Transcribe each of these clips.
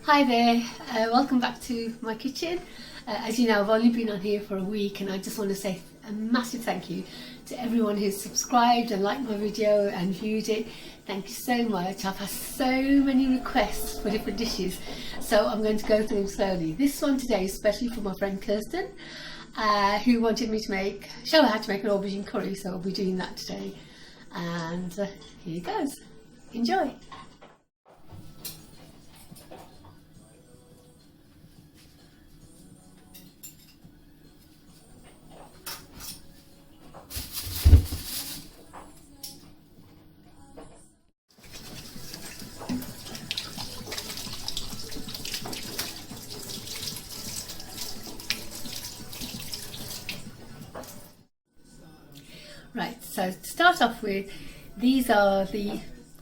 Hi there, welcome back to my kitchen. As you know, I've only been on here for a week and I just want to say a massive thank you to everyone who's subscribed and liked my video and viewed it. Thank you so much. I've had so many requests for different dishes, so I'm going to go through them slowly. This one today is especially for my friend Kerstin, who wanted me to show her how to make an aubergine curry, so I'll be doing that today. And here goes. Enjoy! Right, so to start off with, these are the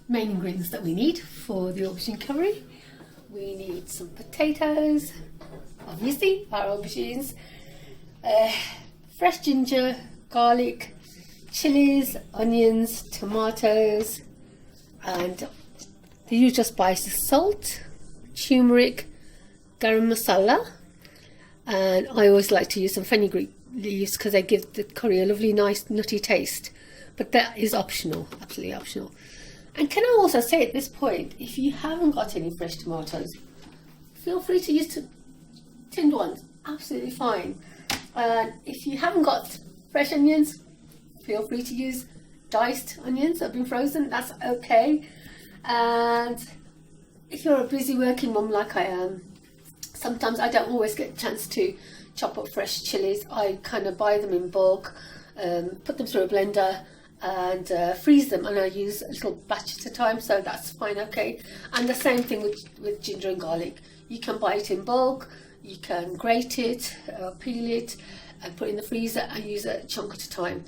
main ingredients that we need for the aubergine curry. We need some potatoes, obviously our aubergines, fresh ginger, garlic, chilies, onions, tomatoes, and the usual spices: salt, turmeric, garam masala, and I always like to use some fenugreek leaves because they give the curry a lovely nice nutty taste, but that is optional, absolutely optional. And can I also say at this point, if you haven't got any fresh tomatoes, feel free to use tinned ones, absolutely fine. If you haven't got fresh onions, feel free to use diced onions that have been frozen, that's okay. And if you're a busy working mum like I am, sometimes I don't always get a chance to chop up fresh chilies. I kind of buy them in bulk, put them through a blender and freeze them, and I use a little batch at a time, so that's fine, okay. And the same thing with ginger and garlic. You can buy it in bulk, you can grate it, peel it and put it in the freezer and use a chunk at a time,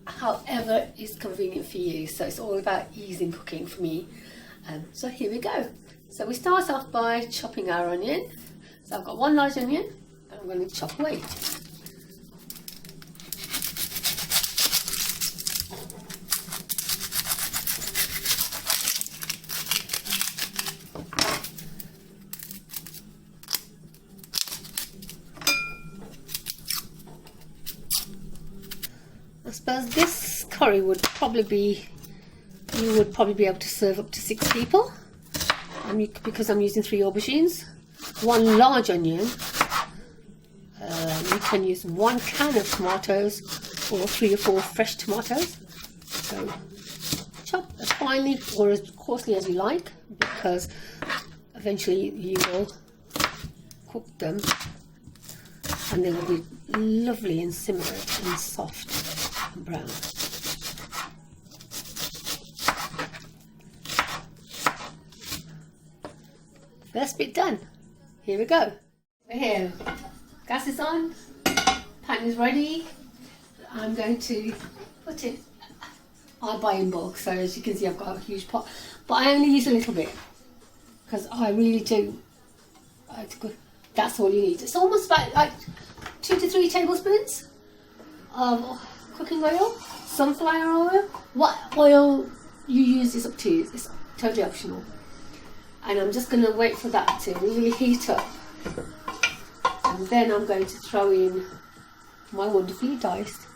however is convenient for you. So it's all about ease in cooking for me. So here we go. So we start off by chopping our onion. So I've got one large onion, and I'm going to chop away. I suppose this curry would probably be, you would probably be able to serve up to 6 people, because I'm using 3 aubergines, 1 large onion. You can use 1 can of tomatoes or 3 or 4 fresh tomatoes. So chop as finely or as coarsely as you like, because eventually you will cook them and they will be lovely and simmered and soft and brown. First bit done. Here we go. Here, gas is on, pan is ready. I'm going to put it, I buy in bulk, so as you can see I've got a huge pot, but I only use a little bit because I really do. That's all you need. It's almost about like 2 to 3 tablespoons of cooking oil, sunflower oil. What oil you use is up to you, it's totally optional. And I'm just going to wait for that to really heat up, and then I'm going to throw in my wonderfully diced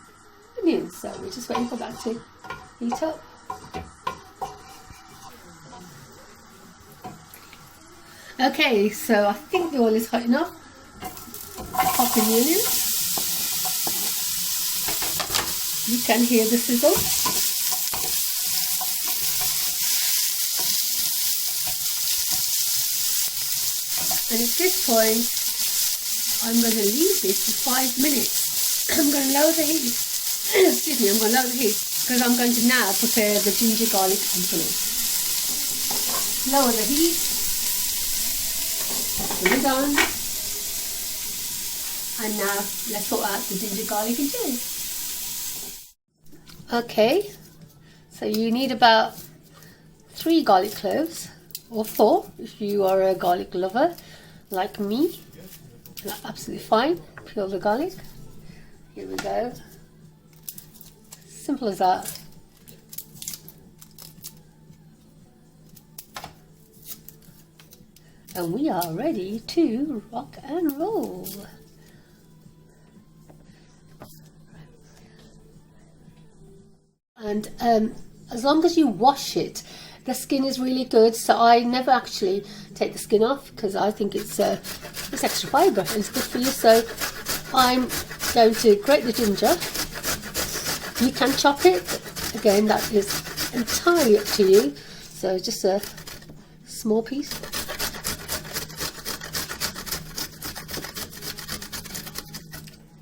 onions. So we're just waiting for that to heat up. Okay, so I think the oil is hot enough. Pop in the onions. You can hear the sizzle. And at this point, I'm going to leave this for 5 minutes. I'm going to lower the heat. Excuse me, I'm going to lower the heat because I'm going to now prepare the ginger, garlic and chili. Lower the heat. Put it on. And now let's sort out the ginger, garlic and chili. Okay, so you need about 3 garlic cloves, or 4 if you are a garlic lover like me. That's absolutely fine. Peel the garlic. Here we go. Simple as that. And we are ready to rock and roll. And as long as you wash it, the skin is really good. So I never actually take the skin off because I think it's extra fibre and it's good for you. So I'm going to grate the ginger. You can chop it. Again, that is entirely up to you. So just a small piece.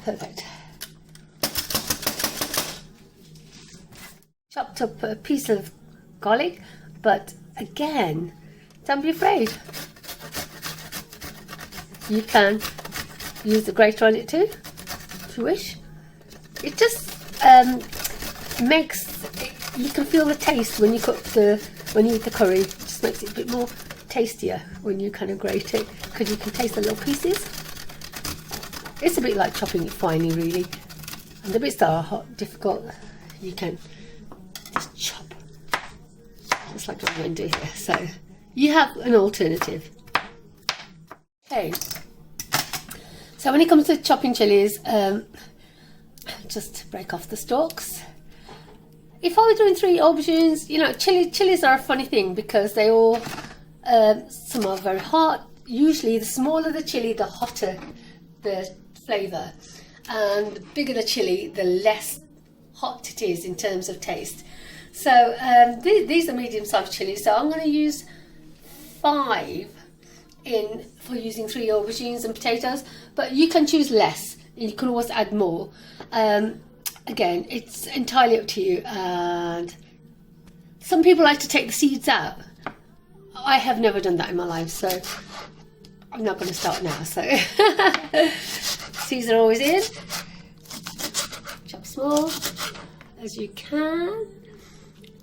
Perfect. Chopped up a piece of garlic, but again, don't be afraid. You can use the grater on it too, if you wish. It just makes, you can feel the taste when you cook when you eat the curry. It just makes it a bit more tastier when you kind of grate it, because you can taste the little pieces. It's a bit like chopping it finely, really. And the bits that are hot, difficult, you can just chop. Just like what I'm going to do here. So you have an alternative. Okay. So when it comes to chopping chilies, just break off the stalks. If I were doing 3 aubergines, you know, chilies are a funny thing because they all, some are very hot. Usually the smaller the chili, the hotter the flavour, and the bigger the chili, the less hot it is in terms of taste. So these are medium-sized chilies, so I'm going to use 5 for using 3 aubergines and potatoes, but you can choose less. You can always add more. Again, it's entirely up to you. And some people like to take the seeds out. I have never done that in my life, so I'm not going to start now. So seeds are always in. Chop small as you can,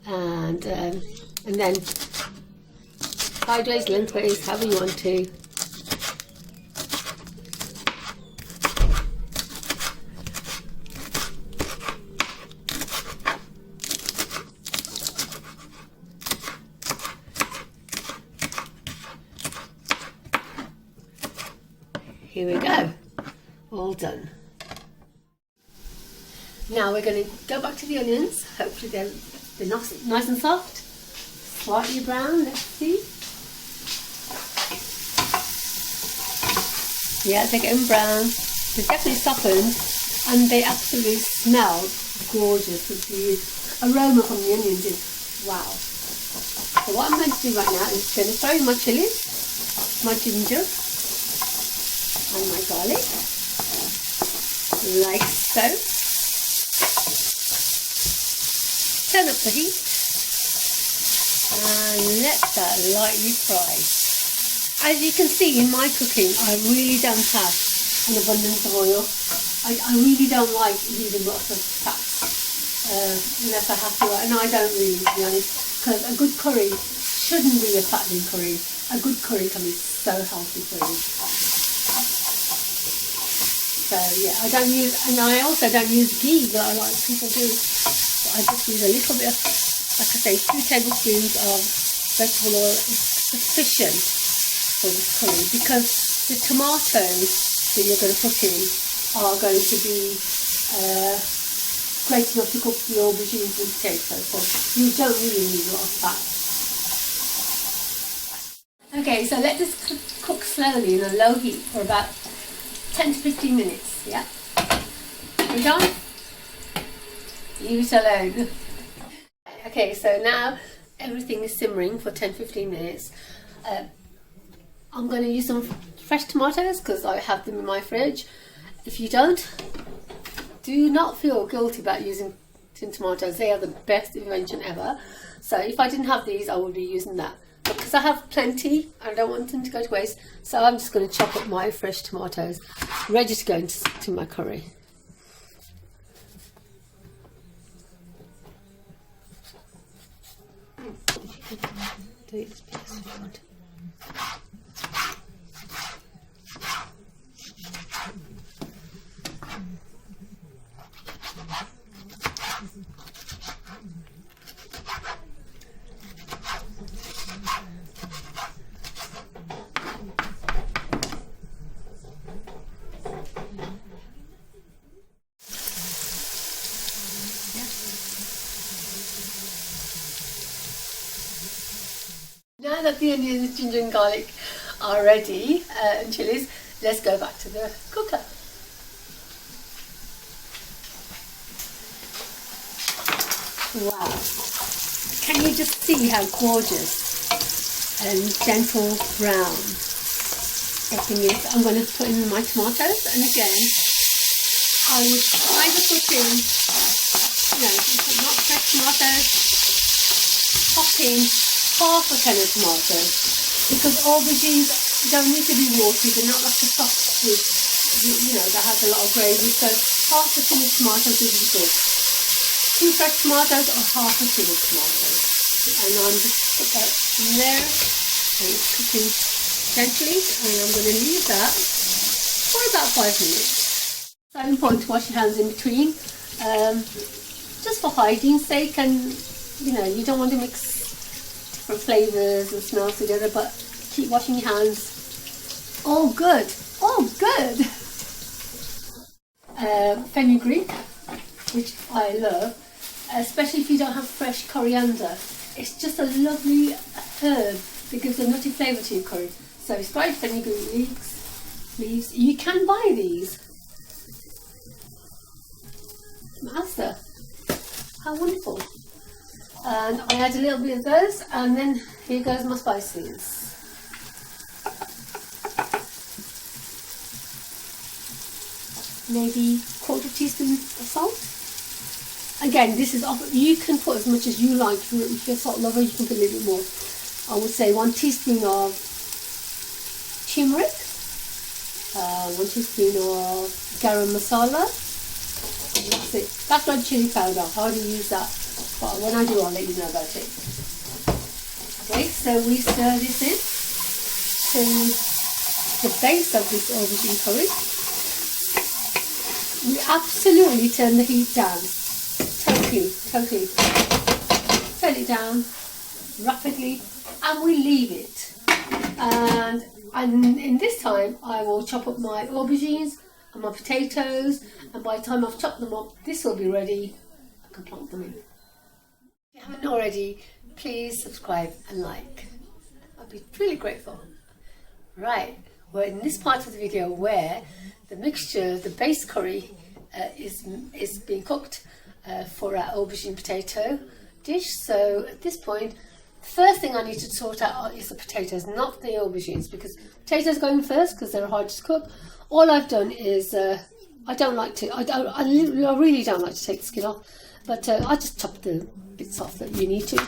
and then sideways, lengthways, however you want to. Here we go, all done. Now we're going to go back to the onions. Hopefully they're nice and soft, slightly brown. Let's see. Yeah, they're getting brown. They're definitely softened, and they absolutely smell gorgeous. With the aroma from the onions is wow. So what I'm going to do right now is going to throw in my chilies, my ginger, and my garlic, like so. Turn up the heat and let that lightly fry. As you can see in my cooking, I really don't have an abundance of oil. I really don't like using lots of fats unless I have to, and I don't really, to be honest, because a good curry shouldn't be a fattening curry. A good curry can be so healthy for you. So yeah, I don't use, and I also don't use ghee that a lot of people do. So I just use a little bit of, like I say, 2 tablespoons of vegetable oil is sufficient for this curry, because the tomatoes that you're going to put in are going to be great enough to cook the aubergines and potatoes. So you don't really need a lot of fat. Okay, so let this cook slowly in a low heat for about 10 to 15 minutes, yeah? We're done? Leave it alone. Okay, so now everything is simmering for 10-15 minutes. I'm going to use some fresh tomatoes because I have them in my fridge. If you don't, do not feel guilty about using tin tomatoes. They are the best invention ever. So if I didn't have these, I would be using that. Because I have plenty, I don't want them to go to waste, so I'm just going to chop up my fresh tomatoes, ready to go into my curry. Do it as big as you want. Now that the onions, ginger and garlic are ready, and chilies, let's go back to the cooker. Wow, can you just see how gorgeous and gentle brown everything is? I'm going to put in my tomatoes, and again I would either put in, not fresh tomatoes, pop in half a can of tomatoes, because aubergines don't need to be watery, they're not like a soft food, that has a lot of gravy, so half a tin of tomatoes would be good. 2 fresh tomatoes or half a tin of tomatoes, and I'm just put that in there, and it's cooking gently, and I'm going to leave that for about 5 minutes. So important to wash your hands in between, just for hygiene's sake, and you don't want to mix different flavours and smells together, but keep washing your hands. All good, all good. Fenugreek, which I love, especially if you don't have fresh coriander. It's just a lovely herb that gives a nutty flavour to your curry. So dried fenugreek leaves. You can buy these. Master, how wonderful. And I add a little bit of those, and then here goes my spices. Maybe 1/4 teaspoon of salt. Again, this is you can put as much as you like. If you're a salt lover, you can put a little bit more. I would say 1 teaspoon of turmeric, 1 teaspoon of garam masala. And that's it. That's red chili powder. I hardly use that, but when I do, I'll let you know about it. Okay, so we stir this in to the base of this aubergine curry. We absolutely turn the heat down. Totally. Turn it down rapidly, and we leave it. And in this time, I will chop up my aubergines and my potatoes, and by the time I've chopped them up, this will be ready. I can plonk them in. If you haven't already, please subscribe and like. I'd be really grateful. Right, we're in this part of the video where the mixture, the base curry, is being cooked for our aubergine potato dish. So at this point, the first thing I need to sort out is the potatoes, not the aubergines, because potatoes go in first because they're hard to cook. All I've done is I really don't like to take the skin off, but I just chop the bits off that you need to,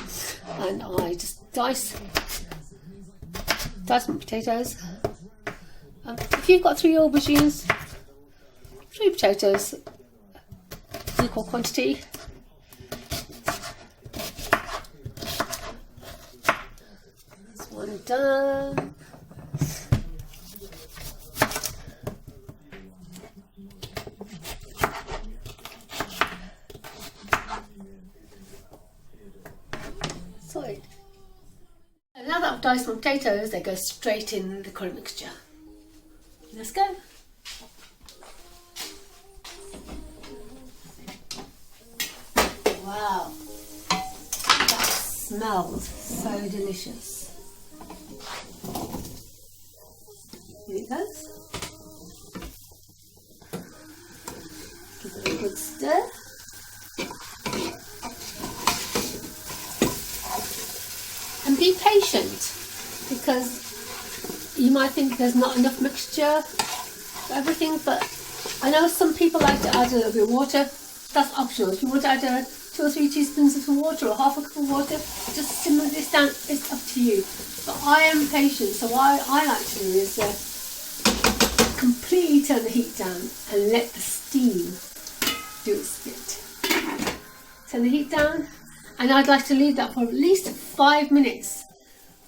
and I just dice my potatoes. If you've got 3 aubergines, 3 potatoes, equal quantity. That's one done. Sorted. And now that I've diced my potatoes, they go straight in the curry mixture. Let's go. Wow, that smells so delicious. Here it goes. Give it a good stir. And be patient, because you might think there's not enough mixture for everything, but I know some people like to add a little bit of water. That's optional. If you want to add 2 or 3 teaspoons of water or half a cup of water, just simmer this down. It's up to you. But I am patient, so what I like to do is completely turn the heat down and let the steam do its bit. Turn the heat down, and I'd like to leave that for at least 5 minutes,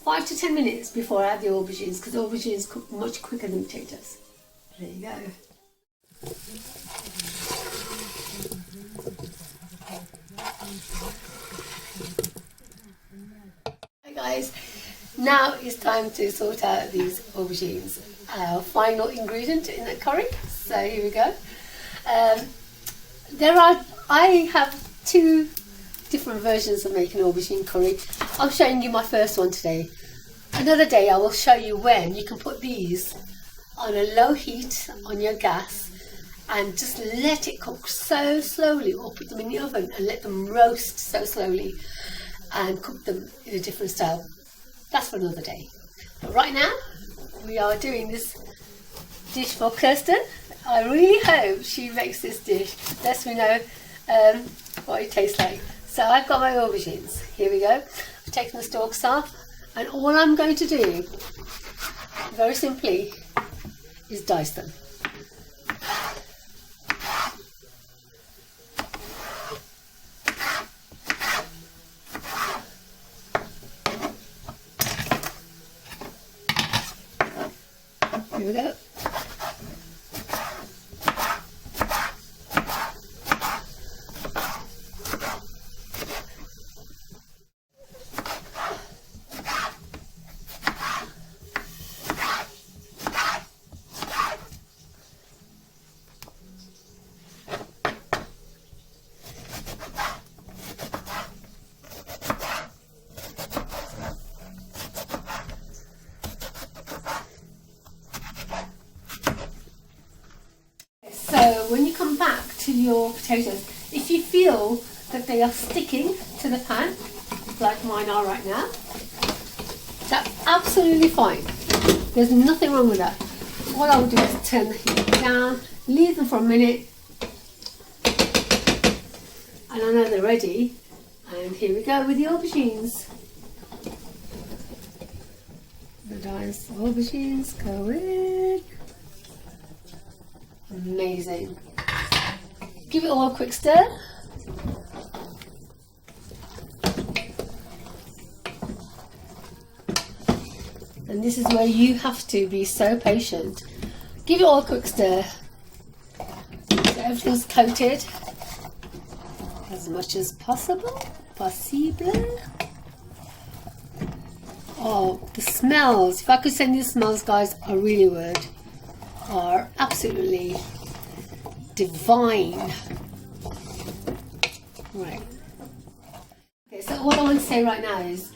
5 to 10 minutes before I add the aubergines, because aubergines cook much quicker than potatoes. There you go. Hi guys, now it's time to sort out these aubergines, our final ingredient in the curry. So here we go. I have 2 different versions of making aubergine curry. I'm showing you my first one today. Another day I will show you when you can put these on a low heat on your gas and just let it cook so slowly, or put them in the oven and let them roast so slowly and cook them in a different style. That's for another day. But right now we are doing this dish for Kerstin. I really hope she makes this dish. Lets me know what it tastes like. So I've got my aubergines. Here we go. I've taken the stalks off, and all I'm going to do, very simply, is dice them. Here we go. So when you come back to your potatoes, if you feel that they are sticking to the pan, like mine are right now, that's absolutely fine. There's nothing wrong with that. What I will do is turn the heat down, leave them for a minute, and I know they're ready. And here we go with the aubergines. The diced aubergines go in. Amazing. Give it all a quick stir. And this is where you have to be so patient. Give it all a quick stir. So everything's coated as much as possible. Oh, the smells. If I could send you the smells, guys, I really would. Are absolutely divine. Right. Okay, so what I want to say right now is,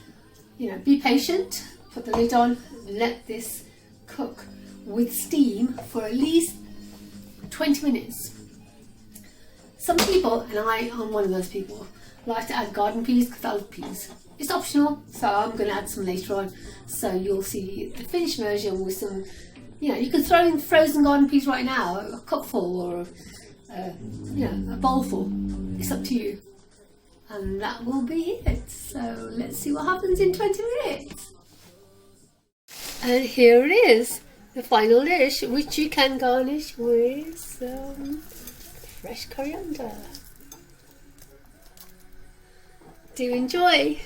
be patient, put the lid on, let this cook with steam for at least 20 minutes. Some people, and I am one of those people, like to add garden peas, because I love peas. It's optional, so I'm going to add some later on. So you'll see the finished version with some. You can throw in frozen garden peas right now, a cupful or a bowlful. It's up to you. And that will be it. So let's see what happens in 20 minutes. And here it is, the final dish, which you can garnish with some fresh coriander. Do enjoy.